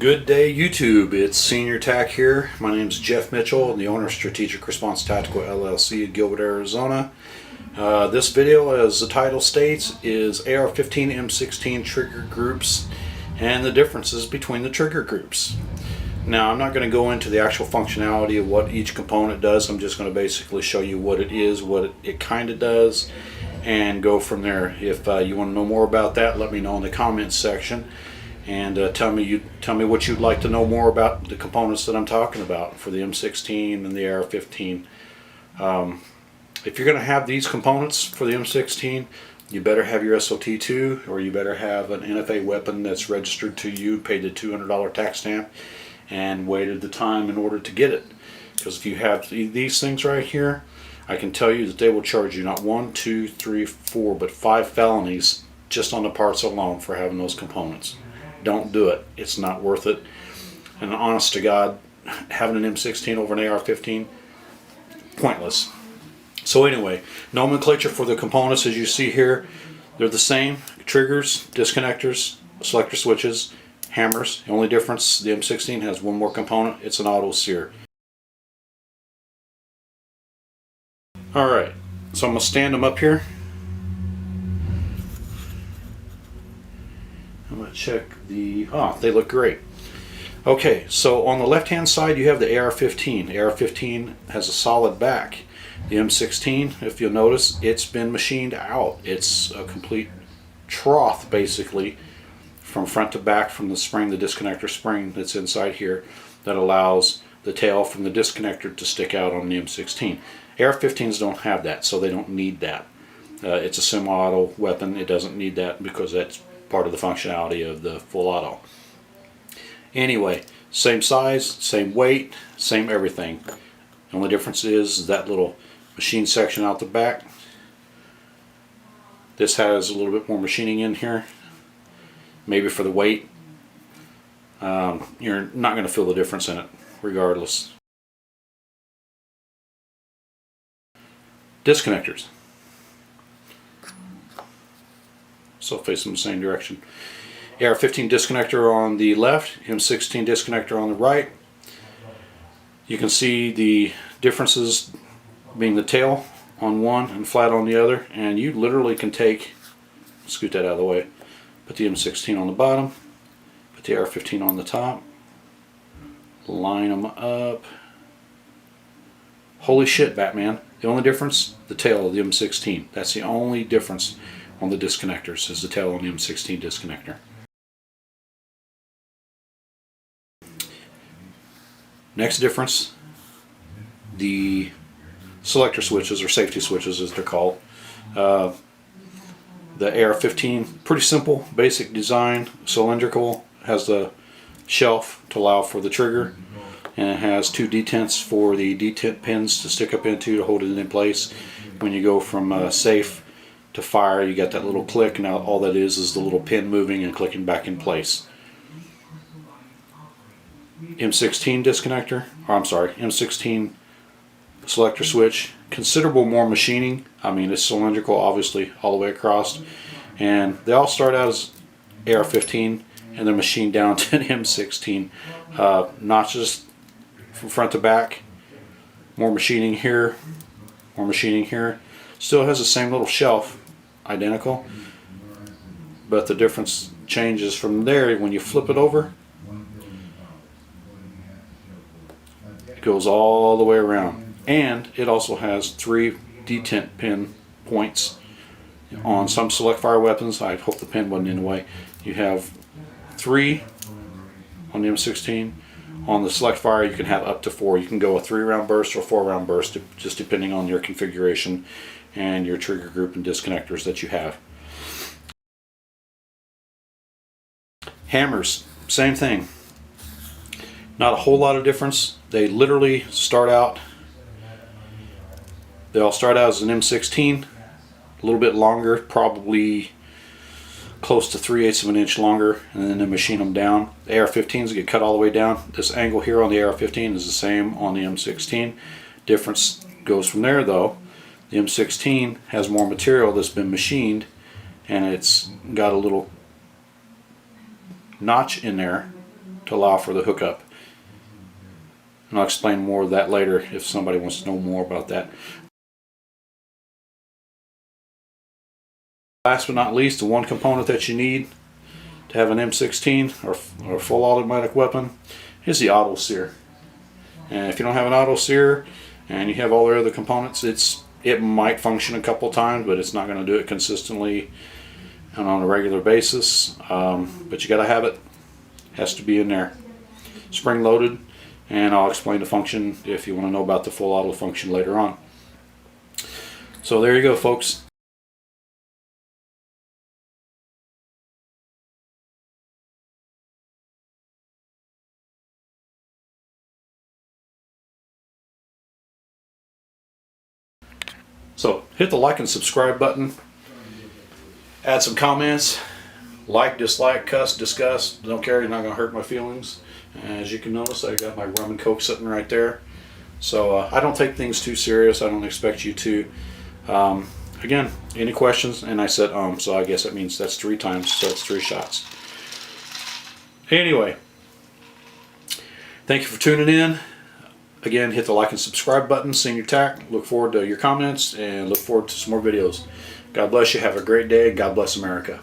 Good day, YouTube. It's Senior Tac here. My name is Jeff Mitchell, the owner of Strategic Response Tactical LLC in Gilbert, Arizona. This video, as the title states, is AR15 M16 trigger groups and the differences between the trigger groups. Now, I'm not going to go into the actual functionality of what each component does. I'm just going to basically show you what it is, what it kind of does, and go from there. If you want to know more about that, let me know in the comments section. And tell me what you'd like to know more about the components that I'm talking about for the M16 and the AR15. If you're going to have these components for the M16, you better have your SOT2, or you better have an NFA weapon that's registered to you, paid the $200 tax stamp, and waited the time in order to get it. Because if you have these things right here, I can tell you that they will charge you not 1, 2, 3, 4, but 5 felonies just on the parts alone for having those components. Don't do it. It's not worth it. And honest to God, having an M16 over an AR15, pointless. So anyway, nomenclature for the components as you see here, they're the same. Triggers, disconnectors, selector switches, hammers. The only difference, the M16 has one more component. It's an auto sear. Alright, so I'm going to stand them up here. I'm going to check the... they look great. Okay, so on the left hand side you have the AR15. The AR15 has a solid back. The M16, if you'll notice, it's been machined out. It's a complete trough basically from front to back, from the spring, the disconnector spring that's inside here, that allows the tail from the disconnector to stick out on the M16. AR-15s don't have that, so they don't need that. It's a semi-auto weapon. It doesn't need that because that's part of the functionality of the full auto. Anyway, same size, same weight, same everything. The only difference is that little machine section out the back. This has a little bit more machining in here, maybe for the weight. You're not going to feel the difference in it regardless. Disconnectors. So face them the same direction. AR-15 disconnector on the left, M16 disconnector on the right. You can see the differences being the tail on one and flat on the other, and you literally can take, scoot that out of the way, put the M16 on the bottom, put the AR-15 on the top, line them up. Holy shit, Batman. The only difference, the tail of the M16. That's the only difference on the disconnectors, is the tail on the M16 disconnector. Next difference, the selector switches, or safety switches as they're called. The AR-15, pretty simple, basic design, cylindrical, has the shelf to allow for the trigger, and it has 2 detents for the detent pins to stick up into to hold it in place. When you go from safe to fire, you got that little click. Now all that is the little pin moving and clicking back in place. M16 disconnector, or I'm sorry, M16 selector switch, considerable more machining. I mean, it's cylindrical obviously all the way across, and they all start out as AR-15 and they're machined down to an M16. Notches from front to back, more machining here, more machining here. Still has the same little shelf, identical, but the difference changes from there when you flip it over. It goes all the way around, and it also has 3 detent pin points. On some select fire weapons, I hope the pin wasn't in the way, you have 3 on the M16. On the select fire you can have up to 4. You can go a 3-round burst or 4-round burst, just depending on your configuration and your trigger group and disconnectors that you have. Hammers, same thing. Not a whole lot of difference. They literally start out, they all start out as an M16, a little bit longer, probably close to 3/8 of an inch longer, and then they machine them down. The AR-15s get cut all the way down. This angle here on the AR-15 is the same on the M16. Difference goes from there though. The M16 has more material that's been machined, and it's got a little notch in there to allow for the hookup. And I'll explain more of that later if somebody wants to know more about that. Last but not least, the one component that you need to have an M16 or full automatic weapon is the auto sear. And if you don't have an auto sear and you have all the other components, it might function a couple times, but it's not going to do it consistently and on a regular basis. But you got to have it. Has to be in there, spring loaded. And I'll explain the function if you want to know about the full auto function later on. So there you go, folks. So hit the like and subscribe button. Add some comments. Like, dislike, cuss, discuss. Don't care, you're not going to hurt my feelings. As you can notice, I got my rum and coke sitting right there. So I don't take things too serious. I don't expect you to. Again, any questions? And I said so I guess that means that's 3 times, so that's 3 shots. Anyway, thank you for tuning in. Again, hit the like and subscribe button. Senior Tac. Look forward to your comments and look forward to some more videos. God bless you. Have a great day. God bless America.